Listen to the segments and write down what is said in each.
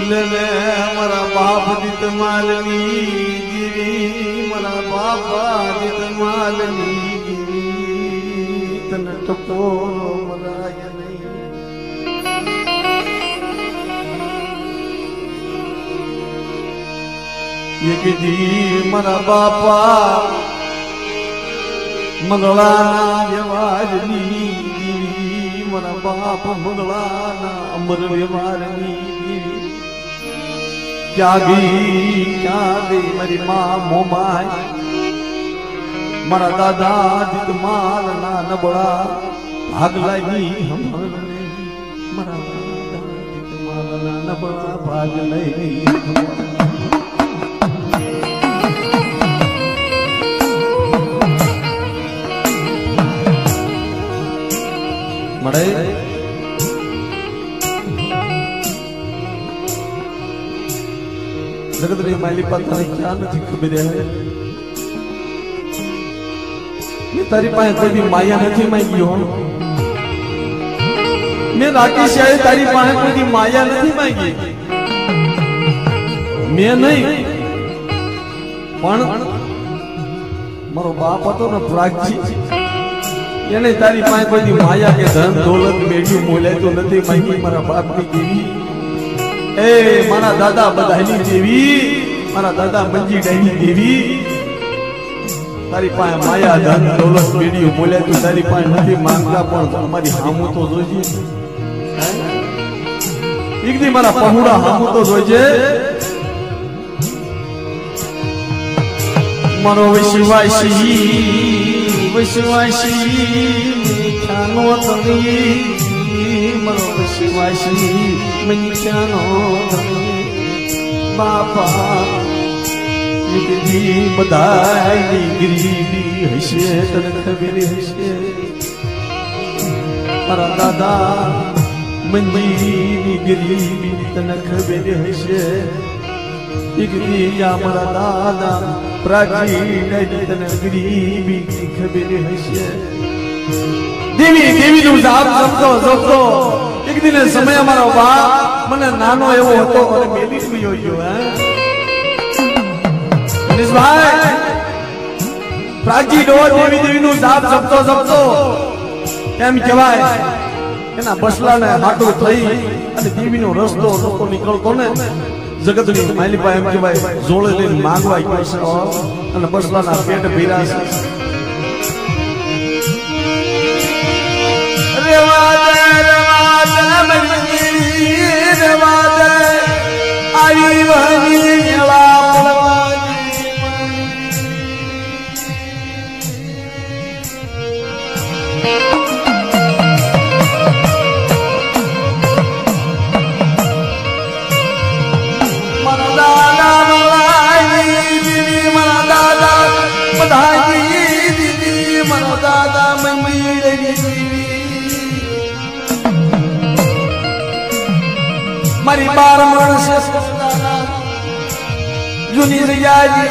ले मारा बाप दित मालनी गिरी मारा बापा दित मालनी गिरी तन टपोरो मराय नहीं ये गिरी मारा बापा मंगलाना व्यवहारनी गिरी मारा बाप मंगलाना अमर व्यवहारनी क्या गई मेरी माँ मोमाय मारा दादा दित माल ना नबड़ा भाग लाई हम मारा दादा दित माल ना नबड़ा भाग लाई मड़े जगत रे माली पता नहीं क्या नहीं खबर है मैं तारी पाए कोई भी माया नहीं मांगी हो मैं राकेश आए तारी पाए कोई भी माया नहीं मांगी मैं नहीं पण मारो बाप હતો ને પ્રાગજી એને તારી પાસે કોઈ દી માયા કે ધન દોલત મેળ્યું મોલે તો નથી માગી મારા બાપની દેવી ए मारा दादा बधाई देवी मारा दादा मंजी डाई देवी तारी पाए माया धन दौलत वीडियो बोले तो तारी पाए नहीं मांगता पण हमारी हामू तो जोजे एक दी मारा पहुड़ा हामू तो जोजे मनो विश्वासी ख्यानो तनी मनो विश्वासी ख्यानो तनी बापा निकली बधाई गरीबी हसे तन खबर हसे मारा दादा मंजी गरीबी तन खबर हसे निकली या मारा दादा प्राची तन गरीबी खबर हसे देवी देवी नु जाप जपतो एक दिन समय मारो बाप मने नानो एवो હતો અને મેલી ગયો ગયો હે મनीष भाई प्राची डो देवी देवी नु जाप जपतो એમ કહેવાય એના બસલાને હાટો થઈ અને દેવીનો રસ્તો લોકો નીકળતો ને જગતની માલિપા એમ કહેવાય જોળે લઈને માંગવા પૈસા અને બસલાના પેટ ભીરા છે आई वही मेला मारी बार मन से जुनी रियाजी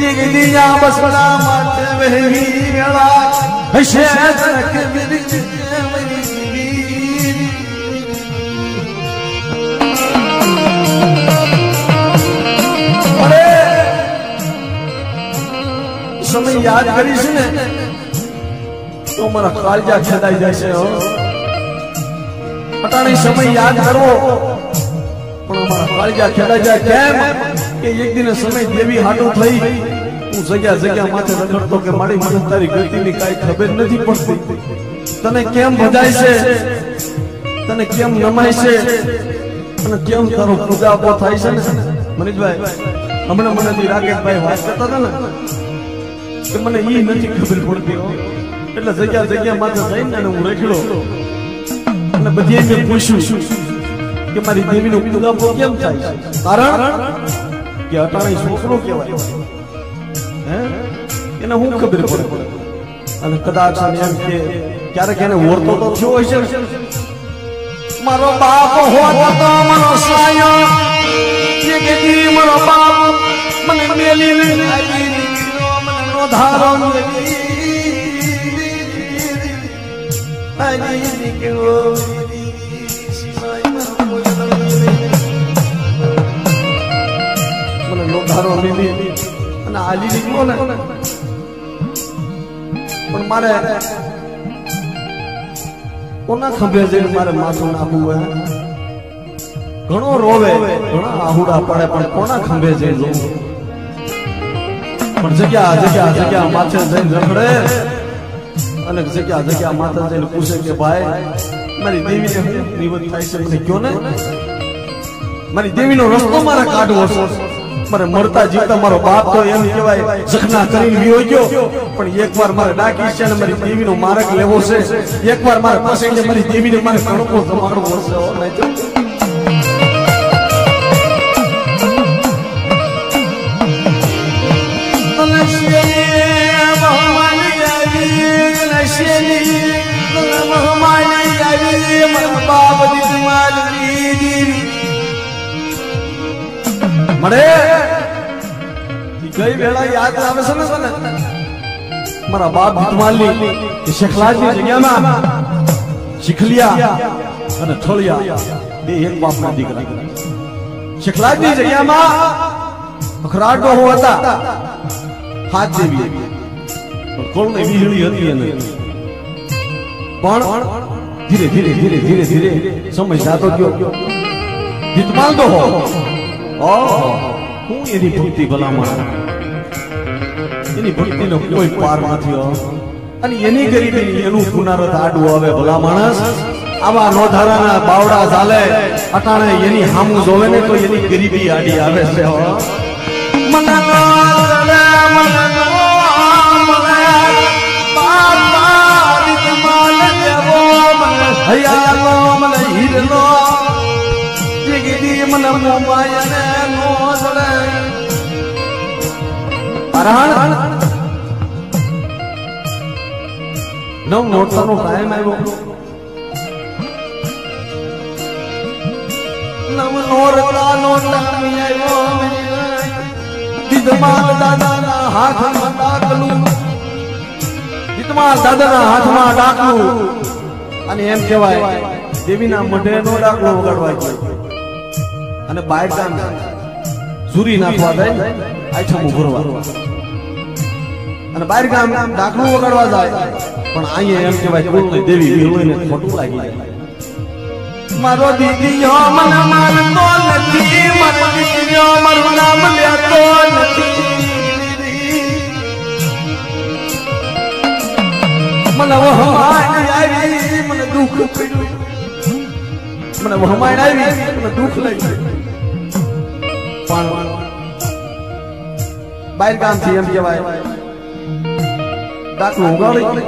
ये गिलिया बस बड़ा मत वही मेला हसे तक मेरी अरे समय याद करीश ने तो मारा कालजा खेदाई जैसे हो पता नहीं समय याद करो पण हमारा कालजा खेदा जाए केम के एक दिन समय देवी हाटो थई हूँ जग्या जग्या माथे रगड़तो के मारी मन तारी गति ની કાઈ ખબર નથી પડતી તને કેમ બધાય છે તને કેમ નમાય છે અને કેમ તારો પૂજા બો થાય છે ને મનીષભાઈ હમણાં મને રાકેશભાઈ વાત કરતા હતા ને કે મને ઈ નથી ખબર પડતી એટલે જગ્યા જગ્યા માથે જઈને હું રેખડો અને બધી મેં પૂછ્યું કે મારી દેવીનો પૂજા કેમ થાય કારણ કે અટાણે છોકરો કહેવાય હે એને હું ખબર પડે અને કદાચ એમ કે ક્યારેક એને ઓળતો તો થયો હશે મારો બાપ હોત તો મારો સાયો કે કે મારો બાપ મને મેલી આવી મને નો ધારો आई निकलो હાલી નીકળો ને પણ મારે કોના ખંભે જઈને મારે માથું નાખવું હોય ઘણો રોવે ઘણા આહુડા પડે પણ કોના ખંભે જઈને જોવું પણ જગ્યા માથે જઈને રખડે અને જગ્યા માથે જઈને પૂછે કે ભાઈ મારી દેવીને નિવૃત્ત થાય છે મને કયો ને મારી દેવીનો રસ્તો મારે કાઢવો છે મારે મરતા જીવતા મારો બાપ તો એમ કહેવાય જખના કરીને વિયો ગયો પણ એકવાર મારે ડાકી છે અને મારી દેવીનો માર્ગ લેવો છે એકવાર મારે પાસે મારી દેવીને મારે કણકો જમાડવો છે મળે કઈ વેળા યાદ આવે છે ને મારા બાપ ભીતમાલની શેખલાજની જગ્યામાં શીખલિયા અને ઠળિયા બે એક બાપના દીકરા શેખલાજની જગ્યામાં અખરાટો હતા હાથ દેવી કોળને વીજળી હતી એને પણ ધીરે ધીરે સમય જાતો ગયો ભીતમાલ તો હો હું એની ભક્તિ ભલામણ એની ભક્તિનો કોઈ પાર નથી અને એની ગરીબી એનું પુનરત આડવું આવે ભલા માણસ આવા નોધારાના બાવડા ચાલે અટાણે એની હામું જોવે ને તો એની ગરીબી આડી આવે છે મને મોમાયને નો જડે અરહણ નવ નોટનો ટાઈમ આવ્યો નવ નોરતાનો ટાઈમ આવ્યો વિધમાલ દાદાના હાથમાં ડાકલું વિધમાલ દાદાના હાથમાં ડાકલું અને એમ કહેવાય દેવીના મઢે નો ડાકલો વગાડવા ગયો અને બાય ગામ ઝુરી નાખવા જાય આઠમું ભરવા અને બાર ગામ ડાકલું વગાડવા જાય પણ અહીંયા એમ કહેવાય કુલની દેવી વિહોઈને ખોટું લાગી જાય મારો દીદીઓ મને મારતો નથી મારો દીદીઓ મારું નામ લેતો નથી મને વહમાઈ આવી મને દુઃખ પડ્યું મને વહમાઈ આવી મને દુઃખ લાગ્યું પણ બાર ગામ થી એમ કહેવાય ડાકલું ઉગાડી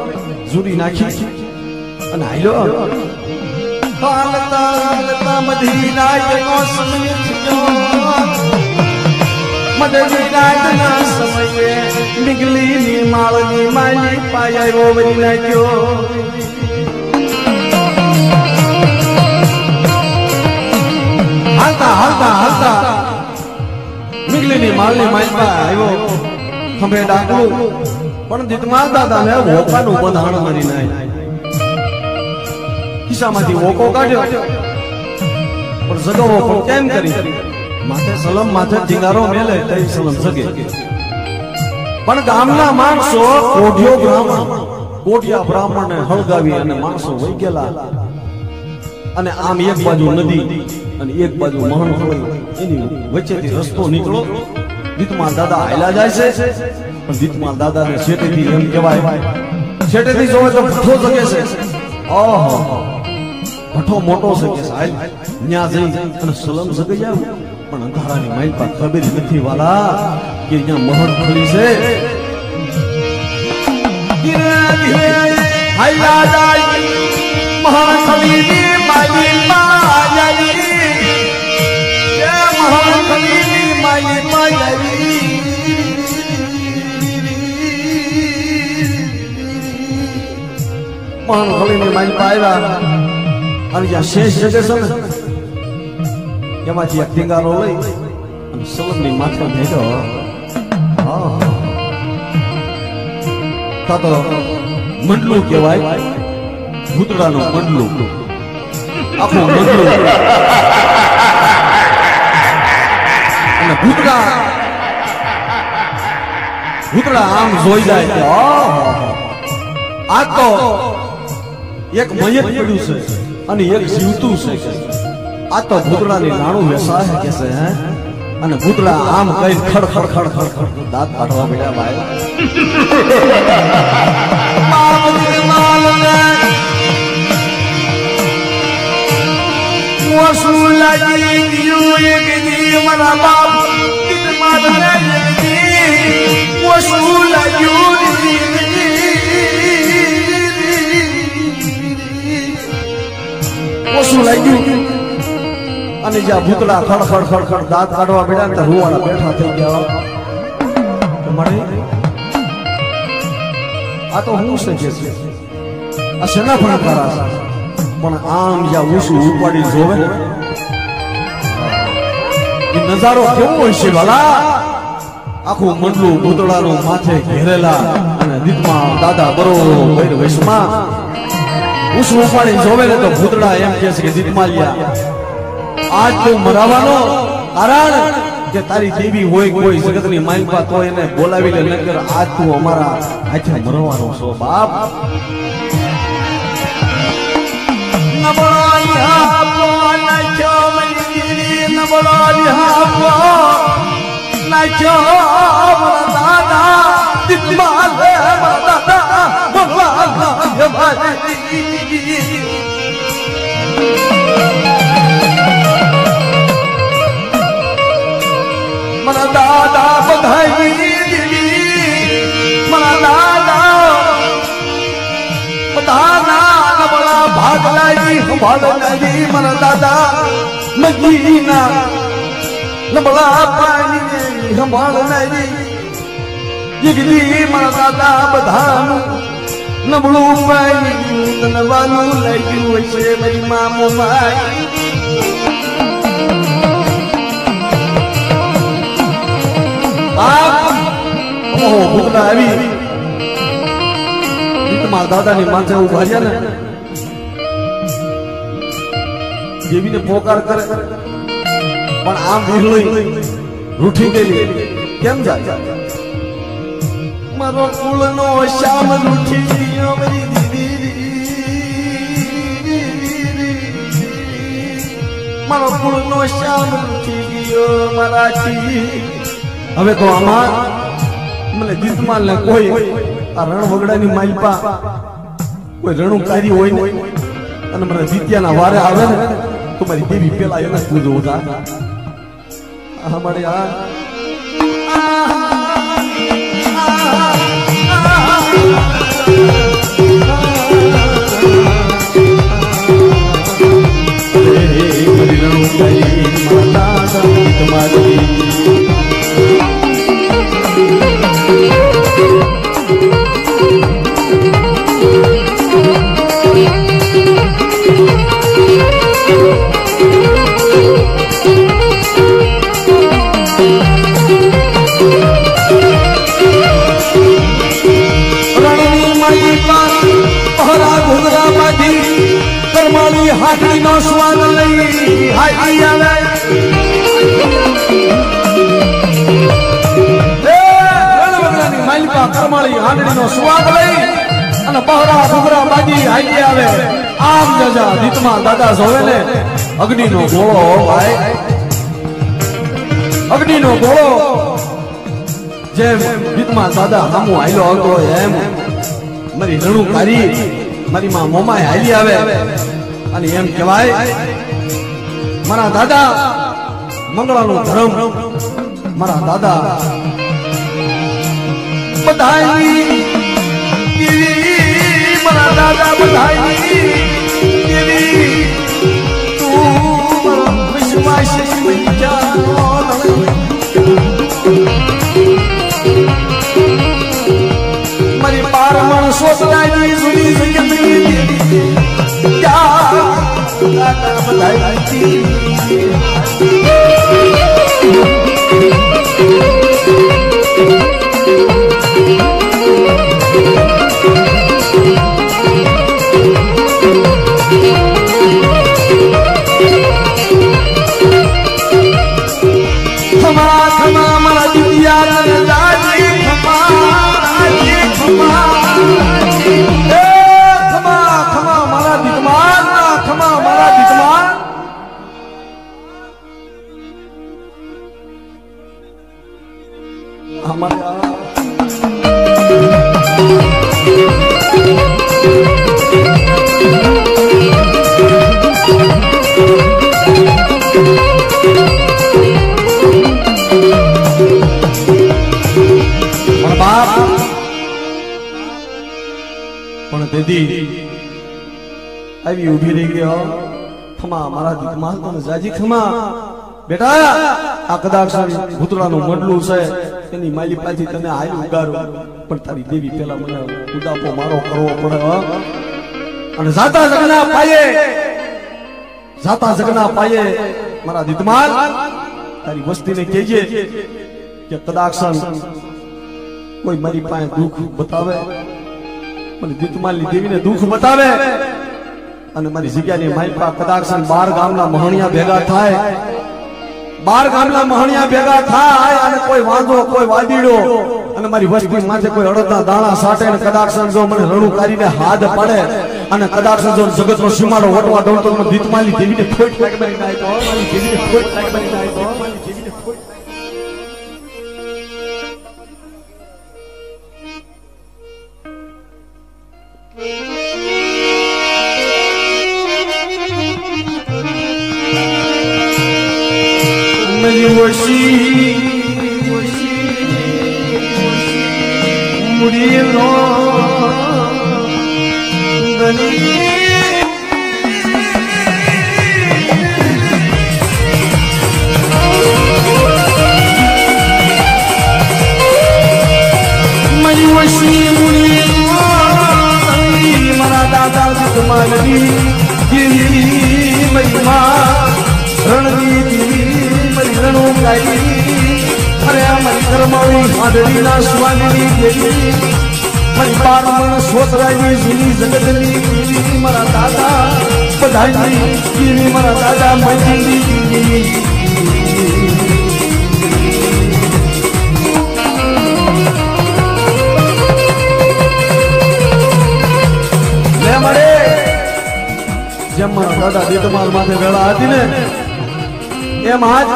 ઝુરી નાખી અને હાલ્યો હાલતા હાલતા મધીરાતનો સમય થયો મધીરાતના સમયે નીકળીની માળની માલી પાયો વળી નાખ્યો હાલતા હાલતા હાલતા નીકળીની માળની માલી આવ્યો ખંભે ડાકલું પણ દીતમાલ દાદાને વોકાનું બંધાણ મારી નાય ખિસ્સામાંથી વોકો કાઢ્યો પણ જગાવો પણ કેમ કરી માથે સલમ માથે ટીંગારો મેલે તઈ સલમ જગે પણ ગામના માણસો કોઢિયા બ્રાહ્મણને હળગાવી અને માણસો વહી ગયેલા અને આમ એક બાજુ નદી અને એક બાજુ મહણ હોય એની વચ્ચેથી રસ્તો નીકળો દીતમાલ દાદા હાલ્યા જાય છે પણ દીતમાલ દાદાને શેટેથી એમ કહેવાય શેટેથી જોવે તો ભઠ્ઠો જગે છે ઓહો ભઠ્ઠો મોટો છે કે સાહેબ ન્યા જઈ અને સલમ જગી જાવ પણ અંધારાની માઇલ પર ખબર નથી વાલા કે અહીંયા મહણ ખડી છે ધીરે ધીરે હાલ્યા જાય મહણ ખડીની માઇલ માં આવી એ મહણ ખડીની માઇલ માં આવી મહણ ખડીની માઇલ માં આવ્યા અને જ્યાં શેષ જગે છે ને એમાંથી એક ટીંગારો લઈ અને સલમની માથે ભેગો તો મંડલું કહેવાય ભૂતડાનું મંડલું આખું મંડલું અને ભૂતડા ભૂતળા આમ જોઈ જાય કે આ તો એક મયત પડ્યું છે અને એક જીવતું છે આ તો ભૂતળાની નાણું વેસા છે કે છે હે અને ભૂતળા આમ કઈ ખડ ખડ ખડ ખડ ખડ દાંત કાઢવા પડ્યા ભાઈ વસુલાજી દિયો એક દી મારા બાપ કિત મારા ઓછું લાગ્યું અને જ્યાં ભૂતળા ખડ ખડ ખડ ખડ દાંત કાઢવા પડ્યા ને રૂવાળા બેઠા થઈ ગયા મળે આ તો હું છે કે છે આ શેના પણ કરા પણ આમ જ્યાં ઓછું ઉપાડી જોવે એ નજારો કેવો હોય છે વાલા આખું મંડલું ભૂતળાનું માથે ઘેરેલા અને દીપમાં દાદા બરોબર વૈશમાં ઉસું ઉપાડી જોવે ને તો ભૂતળા એમ કહે છે કે દીપમાલિયા આજ તું મરાવાનો કારણ કે તારી દેવી હોય કોઈ જગતની માલપા તો એને બોલાવી લે નકર આજ તું અમારા હાથે મરવાનો છો બાપ નબળાયા પોના ચોમની નબળાયા નાચો દાદા દીપમાલ દાદા મના દાદા બધાઈ મના દાદા બધાના નબળા ભાગલાજી સંભાળનાજી મના દાદા મદીના નબળા પાણી સંભાળનારી જીગરી મારા દાદા બધાનું નબળું પાણી તનવાનું લાગ્યું છે મારી મામો માઈ ઓહો ભૂતળા આવી મારા દાદાની માથે ઉભા રહ્યા ને દેવીને પોકાર કરે પણ આમ વિરલોઈ રૂઠી ગઈ કેમ જાય મારો કુળનો શ્યામ રૂઠી ગયો મારી દીદી મારો કુળનો શ્યામ રૂઠી ગયો મારાથી હવે તો આમાં મને જીતમાલ ને કોઈ આ રણ વગડાની માલપા કોઈ રણુકારી હોય ને અને મને જીત્યાના વારે આવે ને તો મારી દેવી પેલા એને પૂજવું હતા हमारे यहाँ हाथी नो स्वाद लई हाथी आवे ए रणवगरानी मालपा करमाળી હાંડણી નો સ્વાદ લઈ અને બહરા ભુગરા બાજી હાઈ આવે આમ જજા દીતમાં દાદા જોવે ને અગ્નિ નો ગોળો ભાઈ અગ્નિ નો ગોળો જેમ દીતમાં દાદા સામુ હાલ્યો આવતો એમ મારી રણુકારી મારી માં મોમાય હાલી આવે અને એમ કહેવાય મારા દાદા મંગળાનો ધર્મ મારા દાદા બધાઈ મારા દાદા બધાઈ તું મારા વિશ્વાસ મારી પારમણ સોચનાની સુની જગતની हमारा मारा दिया અમારા બાપ પણ દીદી આવી ઉભી રહી ગયો ખમા મારા દીકમાં તને જાજી ખમા બેટા આ કદાચ ભૂતળાનું મડલું છે એની માલી પાછી તને હાલ ઉગારું પણ તારી દેવી પેલા મને ઉદાપો મારો કરવો પડે અને જાતા જગના પાયે મારા દીકમાલ તારી વસ્તીને કહેજે કે કદાચ કોઈ મારી પાસે દુઃખ બતાવે મને દીકમાલની દેવીને દુઃખ બતાવે અને મારી જગ્યાની માલપા કદાચ 12 ગામના મહણિયા ભેગા થાય 12 ગામના મહણિયા ભેગા થાય અને કોઈ વાંધો કોઈ વાદીડો અને મારી વસ્તી માથે કોઈ અડદના દાણા સાટે અને કદાચ જો મને રણું કાઢીને હાથ પડે અને કદાચ જો જગતનો સીમાડો વટવા દઉં તો મને દીકમાલની દેવીને ખોટ લાગે બની જાય તો મારી દેવીને ખોટ લાગે બની જાય તો મારી દેવીને ખોટ Murilo mara dada tumari diri महिमा रणनीति रणो गाई अरे मरी कर्मवी हाडरी ना स्वामी देवी मरी बारमण सोतराई जुनी जगतनी मरा दादा बधाई कीनी मरा दादा मजी ले मरे जब मारा दादा દીતમાલ માથે વેળા હતી ને એમ આજ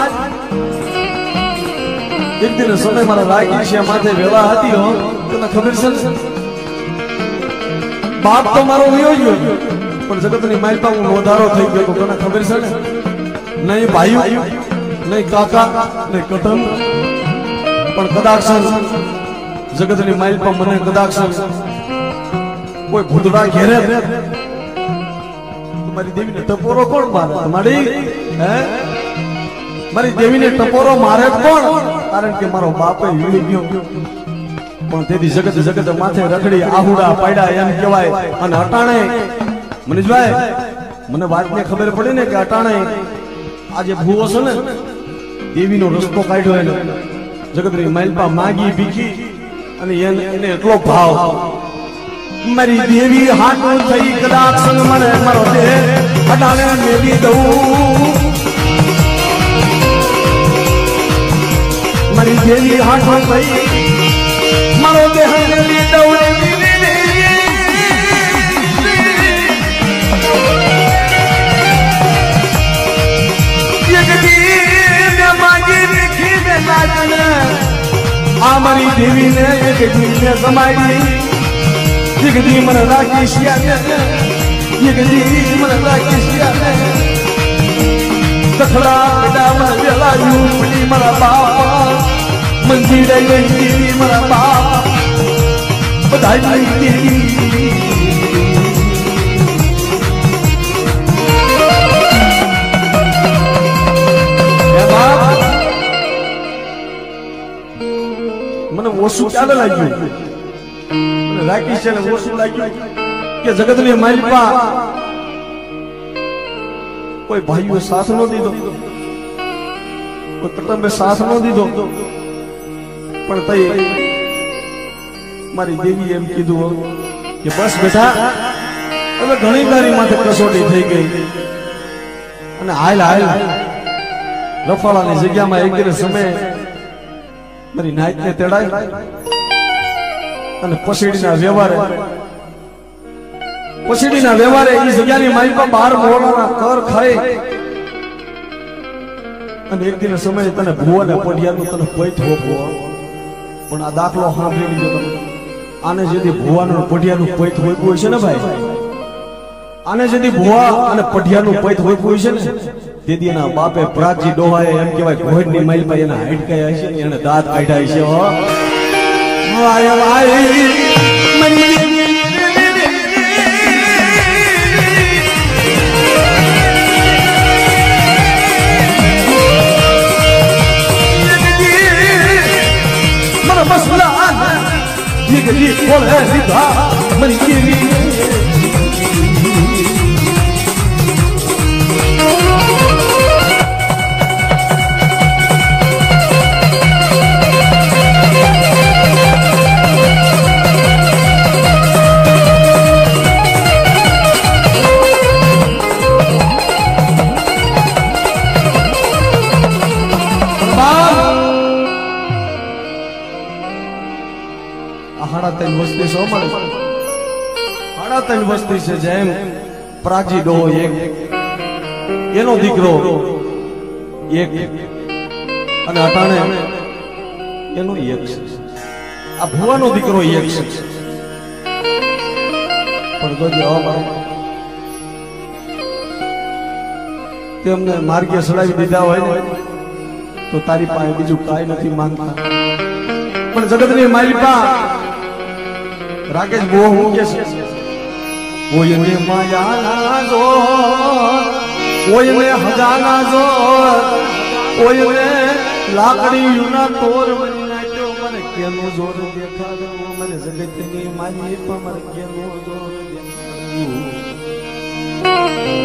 એક દિન સમય મારા રાગીશિયા માથે વેળા હતી હો તને ખબર છે બાપ તો મારો વયો ગયો પણ જગતની માલપા હું નોધારો થઈ ગયો તો તને ખબર છે ને નહીં ભાઈ નહીં કાકા નહીં કટન પણ કદાચ જગતની માલપા મને કદાચ કોઈ ભૂતડા ઘેરે મારી દેવીને ટપોરો કોણ મારે તમારી હે મારી દેવીને ટપોરો મારે કોણ કારણ કે મારો બાપે વીળી ગયો પણ તેથી જગત માથે રખડી આહુડા પાડ્યા એમ કહેવાય અને અટાણે મનીષભાઈ મને વાતને ખબર પડી ને કે અટાણે આજે ભૂવો છે ને દેવીનો રસ્તો કાઢ્યો એને જગતની માલપા માગી બીકી અને એને એટલો ભાવ મારી દેવી હાથો થઈ કદાચ સંગ મને મારો દે અડાણે મેલી દઉં મારી દેવી હાથો થઈ મારો દેહ મેલી દઉં આ મારી દેવીને એક જીવને સમાડી Yigdi mana lagi siapa? Yigdi mana lagi siapa? Takla kita mana jelayu di mana bapa menjadi di mana bapa badai diri. Ya bapa, mana wosu ada lagi? Rakesh ને ઓછું લાગ્યું કે જગતની માલપા કોઈ ભાઈઓ સાથ નો દીધો કોઈ કુટુંબે સાથ નો દીધો પણ તઈ મારી દેવી એમ કીધું કે બસ બેટા હવે ઘણી તારી માથે કસોટી થઈ ગઈ અને હાલ રફાળાની જગ્યામાં એક દિન સમય મારી નાઈટને તેડાય અને પછીડીના વ્યવહારે એ જગ્યાની માલપા 12 મોરાના કર ખાઈ અને એક દિન સમય તને ભુવાને પડિયાનું તને પૈઠ હોપો પણ આ દાખલો સાંભળી લીધો તમે આને જેથી ભુવાનું પઢિયાનું પૈત હોઈપું હશે ને ભાઈ આને જેથી ભુવા અને પઢિયાનું પૈત હોઈપું હશે ને તેથી એના બાપે પ્રાચી ડોહાએ એમ કહેવાય ઘોડની માઇલ પર એના હાઈટ કયા હશે ને એને દાંત કાઢ્યા હશે હો વાય વાય મરી बोल है सीधा मरी વસ્તી સો મળે સાડા ત્રણ વસ્તી છે જેમ પ્રાચી ડો એક એનો દીકરો એક અને અટાણે એનો એક છે આ ભુવાનો દીકરો એક છે પણ જોજે તેમને માર્ગે સડાવી દીધા હોય ને તો તારી પાસે બીજું કાંઈ નથી માંગતા પણ જગતની માલિકા રાકેશ બહુ હું કે છે કોઈને માયાના જો કોઈને હજાના જો કોઈને લાકડીના તોર બની નાખ્યો મને કેનો જોર દેખાડો મને જગતની માલિકા મને કેનો જોર દેખાડો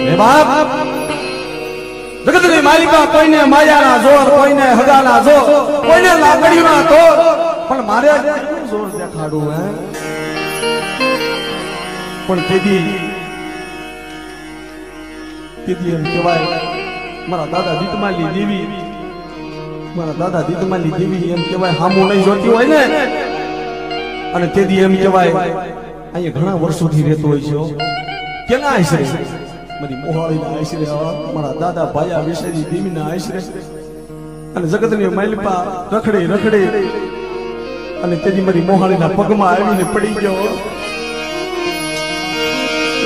એ બાપ જગતની માલિકા કોઈને માયાના જોર કોઈને હજાના જોર કોઈને લાકડીના તોર પણ મારે જોર દેખાડું હે પણ તેથી એમ કહેવાય મારા દાદા દીતમાલી દેવી એમ કહેવાય હામું નહીં જોતી હોય ને અને તેથી એમ કહેવાય અહીંયા ઘણા વર્ષોથી રહેતો હોય છે કેના આશરે મારી મોહાળીના આશરે મારા દાદા ભાયા વિષયની દેવીના આશરે અને જગતની માલિકા રખડે અને તેથી મારી મોહાળીના પગમાં આવીને પડી ગયો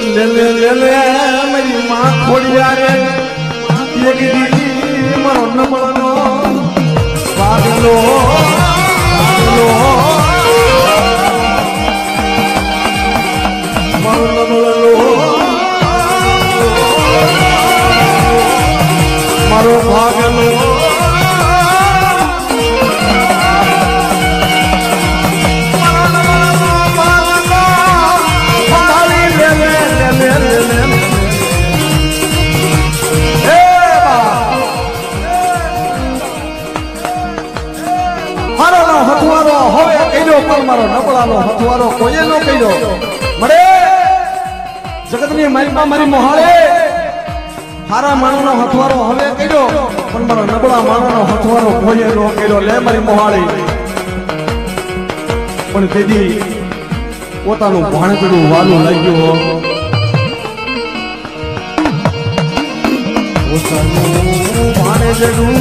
લે મારી માં ખોડિયા રે એક દીદી મારો નમળનો પાગલો મારો નમળનો મારો ભાગલો હથવારો હવે કઈડો પણ મારો નબળાનો હથવારો કોઈએ નો કઈડો મળે જગતની માલિકા મારી મોહાળે હારા માણસનો હથવારો હવે કઈડો પણ મારો નબળા માણસનો હથવારો કોઈએ નો કઈડો લે મારી મોહાળી પણ તેથી પોતાનું ભાણકડું વાલું લાગ્યું પોતાનું ભાણેજડું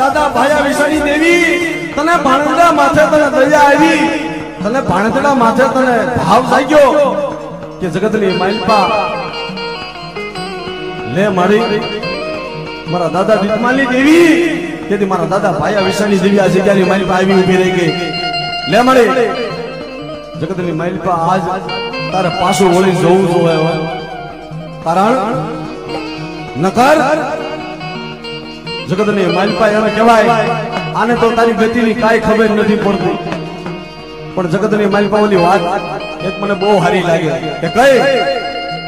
દાદા ભાયા વિષાણી દેવી તને ભાણેજડા માથે તને દયા આવી તને ભાણેજડા માથે તને ભાવ જાગ્યો કે જગતની માલિકા લે મારી મારા દાદા દીતમાલી દેવી તેથી મારા દાદા ભાયા વિષાણી દેવી આ જગ્યાની માલિકા આવી ઊભી રહી ગઈ લે મારી જગતની માલિકા આજ તારે પાછું વળી જવું જોઈએ કારણ નકર જગતની માલિકા એને કહેવાય આને તો તારી ગતિની કાંઈ ખબર નથી પડતી પણ જગતની માલિકા ઓલી વાત એક મને બહુ સારી લાગે કે કઈ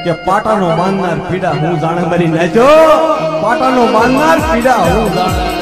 કે પાટાનો માનનાર પીડા હું જાણે મારી નાખ્યો પાટાનો માનનાર પીડા હું જાણે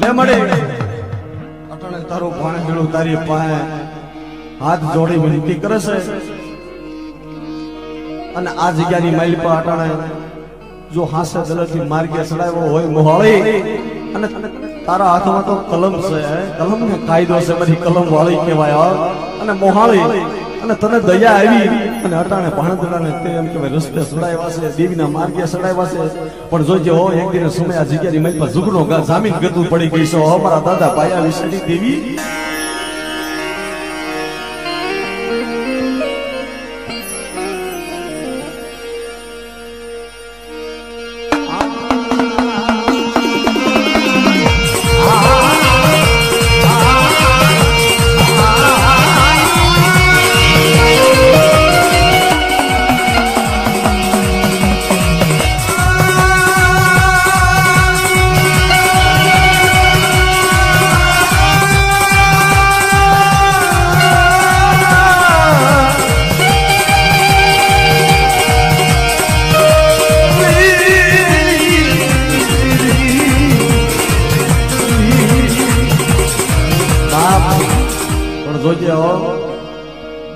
લે મળે અટાણે તારો ભાણેજડો તારી પાસે હાથ જોડી વિનંતી કરે છે અને આ જગ્યાની માઇલ પર અટાણે જો હાસે દલથી માર્ગે ચડાવ્યો હોય મોહાળી અને તારા હાથમાં તો કલમ છે, કલમ ને કાયદો છે, બધી કલમ વાળી કહેવાય અને મોહાળી અને તને દયા આવી અને અટાણે ભાણેજડાને તે એમ કહેવાય રસ્તે ચડાવ્યા છે, દેવીના માર્ગે ચડાવ્યા છે, પણ જોજે હો એક દિન સમય આ જગ્યાની માઇલ પર ઝુગડો જામીન ગતું પડી ગઈ છે અમારા દાદા પાયા વિશેની દેવી જોજે હો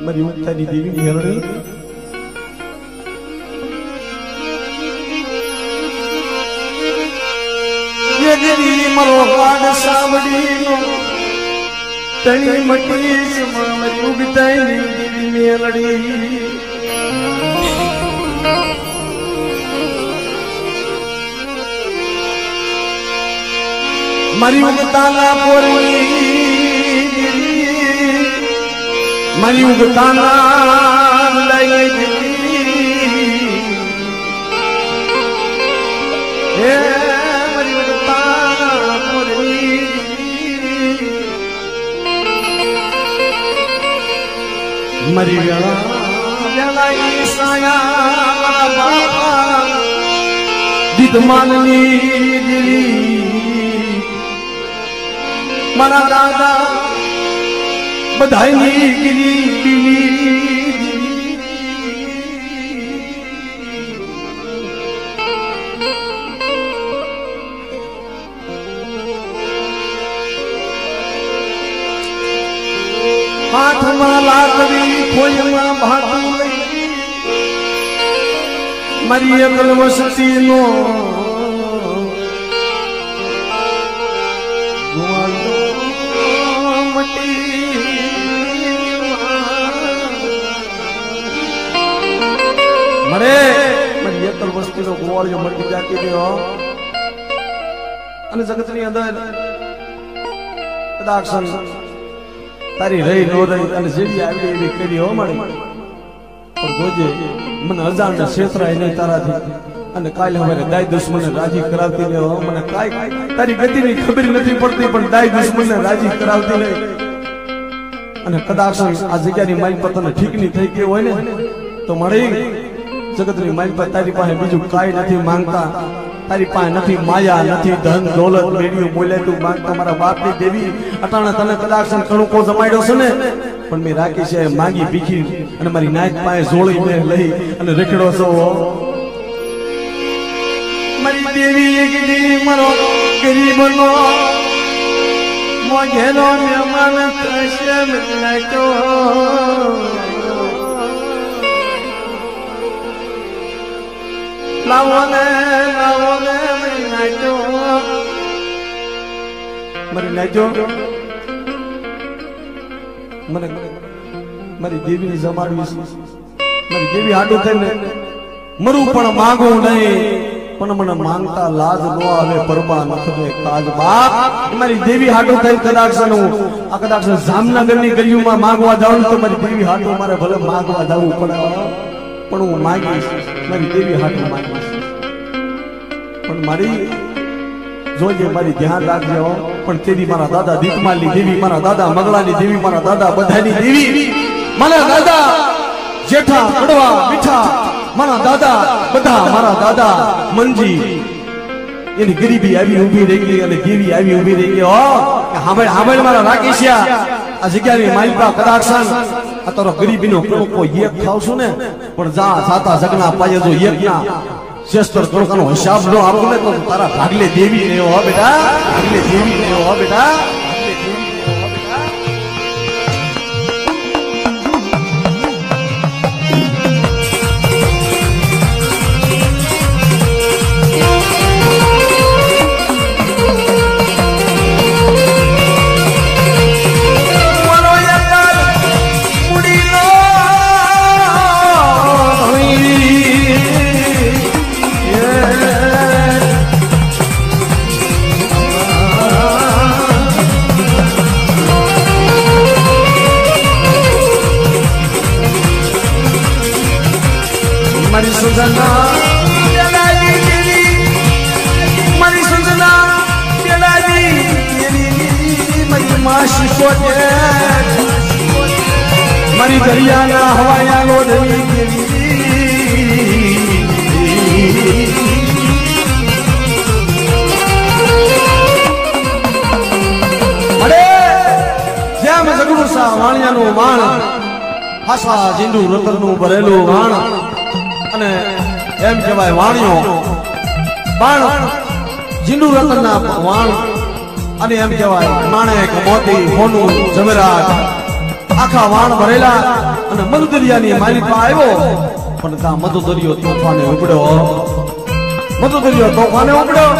મારી ઉત્તાની દેવી હેરણી યગરી મરો ગાડ સાવડીનો તણી મટી મારી ઉગતાની દેવી મેલડી મારી ઉગતાના પોરની મારી ઉગતાના લઈ દીધી હે મારી ઉગતાના પોરી મારી વેળા સાયા મારા બાપા દીદ માનની દીદી મારા દાદા બધાની ગીરી હાથમાં લાકડી ખોયમાં ભાટું લઈ મારી અકલ વસતીનો મરે મારી એકલ વસ્તીનો ગોવાળિયો મટી જાતી ગયો અને જગતની અંદર કદાચ તારી રહી નો રહી અને જેવી આવી એવી કરી હો મારી પણ જોજે મને અજાણ ને છેતરાય નહીં તારાથી અને કાલે હવે દાય દુશ્મનને રાજી કરાવતી ને મને કાઈ તારી ગતિની ખબર નથી પડતી પણ દાય દુશ્મનને રાજી કરાવતી નહીં અને કદાચ આ જગ્યાની માઇલ પર તને ઠીક નહીં થઈ ગઈ હોય ને તો મળી જગતની માઇલ પર તારી પાસે બીજું કાઈ નથી માંગતા તારી પાસે નથી માયા નથી ધન દોલત મેળ્યું બોલે તું માંગતા મારા બાપની દેવી અટાણા તને કદાચ કણુકો જમાડ્યો છે ને પણ મેં રાખી છે માંગી ભીખી અને મારી નાક પાસે જોડી મેં લઈ અને રેખડો છો મારી દેવી એકલી મારો ગરીબનો મોઘેલો મહેમાન થશે નાચો લાવો ને નાચો મારી નાચો મને મારી દેવીની જમાડવી છે મારી દેવી હાડું થઈને મરું પણ માંગવું નહીં પણ મને માંગતા લાજ નો આવે પરબા નખવે કાજ બાપ મારી દેવી હાડું થઈ કદાચ આ કદાચ જામનગરની ગલીઓમાં માંગવા જાઉં તો મારી દેવી હાડું મારે ભલે માંગવા જવું પડે પણ હું માંગીશ મારી દેવી હાડું માંગીશ પણ મારી જોજે મારી ધ્યાન રાખજો પણ તેરી મારા દાદા દીકમાલની દેવી મારા દાદા મગલાની દેવી મારા દાદા બધાની દેવી મારા દાદા જેઠા કડવા મીઠા મારા દાદા બધા મારા દાદા મંજી એની ગરીબી આવી ઊભી રહી ગઈ અને દેવી આવી ઊભી રહી ગઈ હાંભળ મારા રાકેશિયા આ જગ્યાની માલિકા કદાક્ષન આ તારો ગરીબીનો પ્રમુખ એક થાવશું ને પણ જા સાતા જગના પાયે જો એક ના શસ્ત્ર થોડોકાનો હિસાબ નો આપું ને તો તારા ભાગલે દેવી ને હો બેટા, ભાગલે દેવી ને હો બેટા, ભાગલે દેવી ને હો બેટા. મારી સુજના પેલાજી તેરી, મારી સુજના પેલાજી તેરી, મારી માસી સોતે, મારી દરિયાના હવાયા લોધવી દેવી. અરે જેમ જગડું સા વાણિયાનું વાણ, હાસા જીંડુ રતનનું ભરેલું વાણ, અને એમ કહેવાય વાણિયો બાણ જીંડુ રતનના વાણ, અને એમ કહેવાય માણેક મોતી મોનું જવેરાત આખા વાણ ભરેલા. અને મધુદરિયાની મારી પાસે આવ્યો, પણ ત્યાં મધુદરિયો તોફાને ઉપડ્યો, મધુદરિયો તોફાને ઉપડ્યો.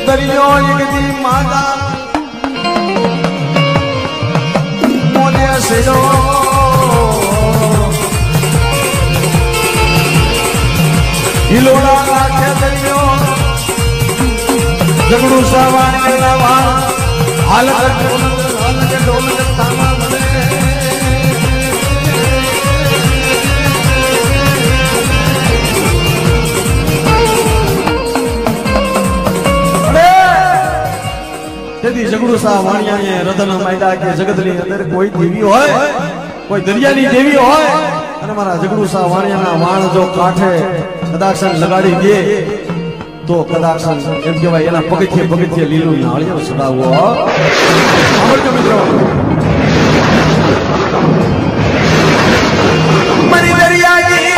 દરિયો એકદી માતા મોને સેલો, હિલોડા નાખે દરિયો, જગડું સાવાણીના વાળ, હાલક ઢોલ તામા મને. તેથી જગડું સા વાણિયાએ રતન માંડ્યા કે જગતની અંદર કોઈ દેવી હોય, કોઈ દરિયાની દેવી હોય, અને મારા જગડું સા વાણિયાના વાણ જો કાંઠે કદાક્ષન લગાડી દે તો કદાક્ષન એમ કહેવાય એના પગથિયે પગથિયે લીલું નાળિયેર ચડાવવો. સાંભળજો મિત્રો, મારી દરિયાની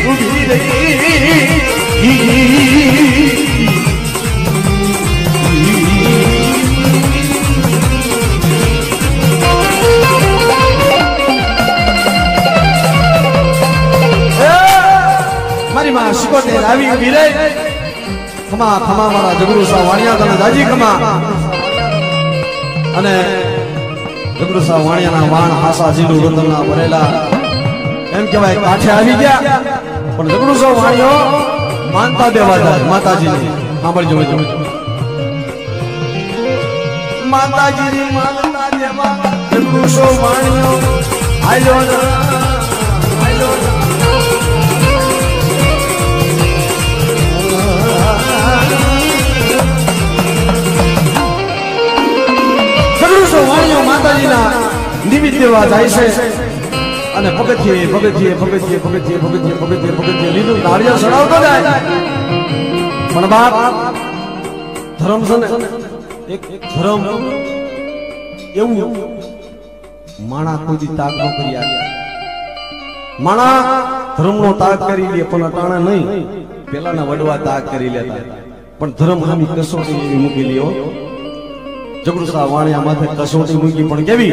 ઉભી રહી, મારી માં શિકોતેર આવી ઉભી રહી. ખમા ખમા મારા જગડું સા વાણિયા તને દાજી ખમા. અને જગડું સા વાણિયાના વાણ હાસા જીંડુ રતનના ભરેલા એમ કહેવાય કાંઠે આવી ગયા. પણ જગડું સા વાણિયો માનતા દેવાદાર માતાજીને સાંભળજો મિત્રો, માતાજીની માનતા દેવા જગડું સા વાણિયો આયો ના આયો ના. માતાજીના નિમિત્ત દેવા જાય છે, અને પગથિયે પગથિયે પગથિયે પગથિયે પગથિયે પગથિયે પગથિયે લીલું નાળિયેર ચડાવતો જાય. પણ બાપ ધર્મ છે ને, એક ધર્મ એવું માણા કોઈ તાગ ન કરી આવે. માણા ધર્મનો તાગ કરી લે પણ અટાણા નહીં, પેલાના વડવા તાગ કરી લેતા. પણ ધર્મ હામી કસોટી એવી મૂકી લ્યો. જગડું સા વાણિયા માથે કસોટી મૂકી પણ કેવી,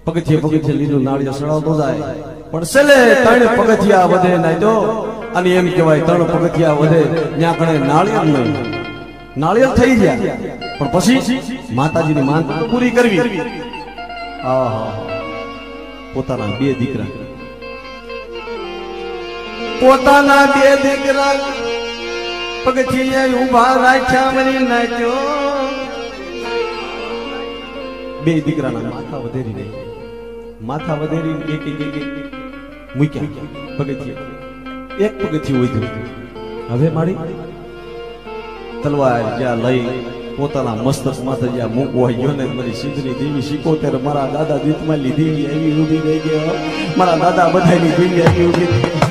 પગથિયે પગથિયે લીલું નાળિયેર ચડાવતો જાય. પણ છેલ્લે 3 પગથિયા વધે નહીં તો, અને એમ કહેવાય 3 પગથિયા વધે ત્યાં કણે નાળિયેર નહીં, નાળિયેર થઈ ગયા. પણ પછી માતાજીની માનતા પૂરી કરવી. આહા, પોતાના 2 દીકરા, પોતાના 2 દીકરા પગથિયે ઊભા રાખ્યા, મરી નાખ્યો. 2 દીકરાના માથા વધેરી નહીં, માથા વધેરી એક એક એક મૂક્યા પગથિયે. એક પગથિયું વધ્યું. હવે મારી તલવાર જ્યાં લઈ પોતાના મસ્તક માથે જ્યાં મૂકવા ગયો ને, મારી સિદ્ધની દેવી શિકોતેર મારા દાદા દીતમાં લીધી એવી ઊભી રહી ગયો. મારા દાદા બધાની દેવી એવી ઊભી રહી ગઈ.